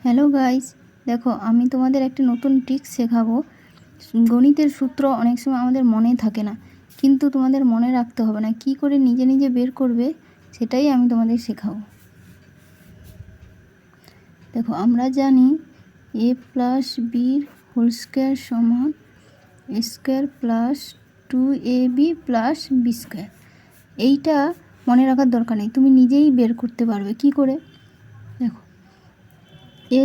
Hello guys, দেখো আমি তোমাদের একটা নতুন ট্রিক্স শেখাবো। গণিতের সূত্র অনেক সময় আমাদের মনে থাকে না, কিন্তু তোমাদের মনে রাখতে হবে না, কি করে নিজে নিজে বের করবে সেটাই আমি তোমাদের শেখাবো। দেখো আমরা জানি a প্লাস বির হোল স্কোয়ার সমান a square plus 2ab plus b square. এইটা মনে রাখার দরকার নেই, তুমি নিজেই বের করতে পারবে কি করে। দেখো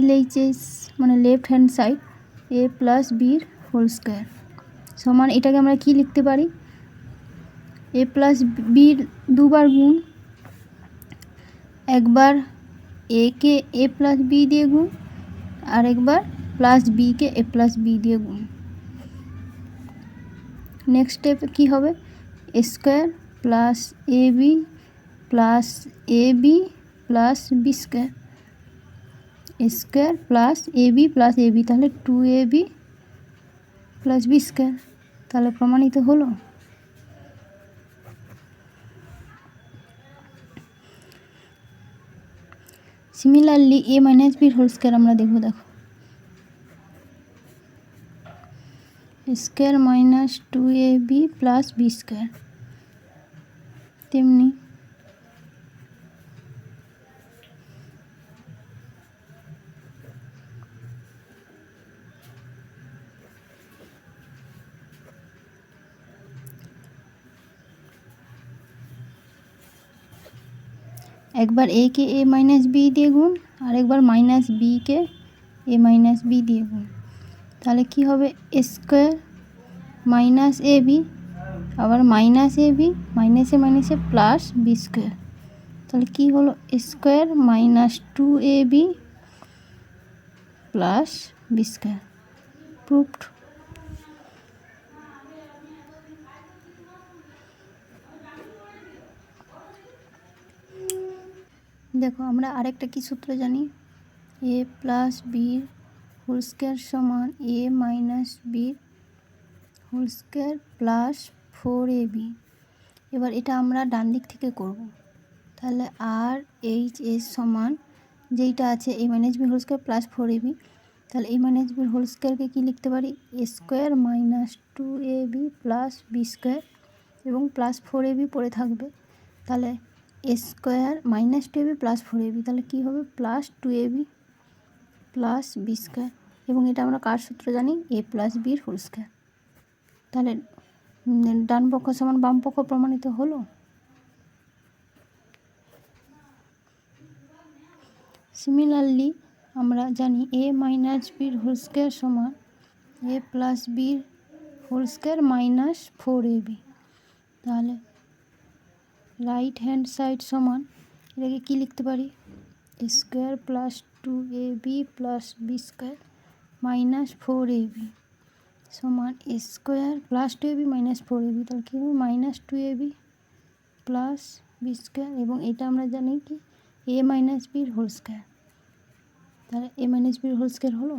LHS মানে left hand side a plus বির হোল স্কোয়ার সমান, এটাকে আমরা কি লিখতে পারি, a প্লাস বির দুবার গুণ, একবার a কে a প্লাস বি দিয়ে গুণ আর একবার প্লাস বি কে a প্লাস বি দিয়ে গুণ। নেক্সট স্টেপ কী হবে, a square plus a b plus a b plus b square, a square plus a b plus a b, তাহলে 2ab প্লাস বি স্কোয়ার, তাহলে প্রমাণিত হলো। সিমিলারলি a মাইনাস বির whole square আমরা দেখব। দেখো square minus 2ab plus b square, তেমনি একবার a কে a মাইনাস বি দিয়ে গুণ আর একবার মাইনাস বি কে a মাইনাস বি দিয়ে গুণ, তাহলে কি হবে, স্কোয়ার মাইনাস এ বি আবার মাইনাস এ বি মাইনাসে মাইনাসে প্লাস বি স্কোয়ার, তাহলে কি হলো, square minus 2ab plus b square. Proved. দেখো আমরা আরেকটা কি সূত্র জানি, a প্লাস বির হোল স্কোয়ার সমান a মাইনাস বির হোল স্কোয়ার প্লাস 4ab। এবার এটা আমরা ডান দিক থেকে করব, তাহলে আর এইচ এস সমান যেইটা আছে a মাইনাস বির হোল স্কোয়ার প্লাস 4ab, তাহলে a মাইনাস বির হোল স্কোয়ারকে কী লিখতে পারি, a square minus 2ab plus b square এবং প্লাস 4ab পড়ে থাকবে, তাহলে a square minus 2ab plus 4ab, তাহলে কী হবে, plus 2ab plus b square, এবং এটা আমরা কার সূত্র জানি, a প্লাস বির হোল স্কোয়ার। তাহলে ডান পক্ষ সমান বাম পক্ষ প্রমাণিত হলো। সিমিলারলি আমরা জানি a মাইনাস বির হোল স্কোয়ার সমান a প্লাস বির হোল স্কোয়ার মাইনাস 4ab, তাহলে রাইট হ্যান্ড সাইড সমান এটাকে কী লিখতে পারি, square plus 2ab plus b square minus 4ab সমান square plus 2ab minus 4ab, তাহলে কী হবে, minus 2ab plus b square, এবং এটা আমরা জানি কি a মাইনাস বির হোল স্কোয়ার, তাহলে a মাইনাস বির হোল স্কোয়ার হলো।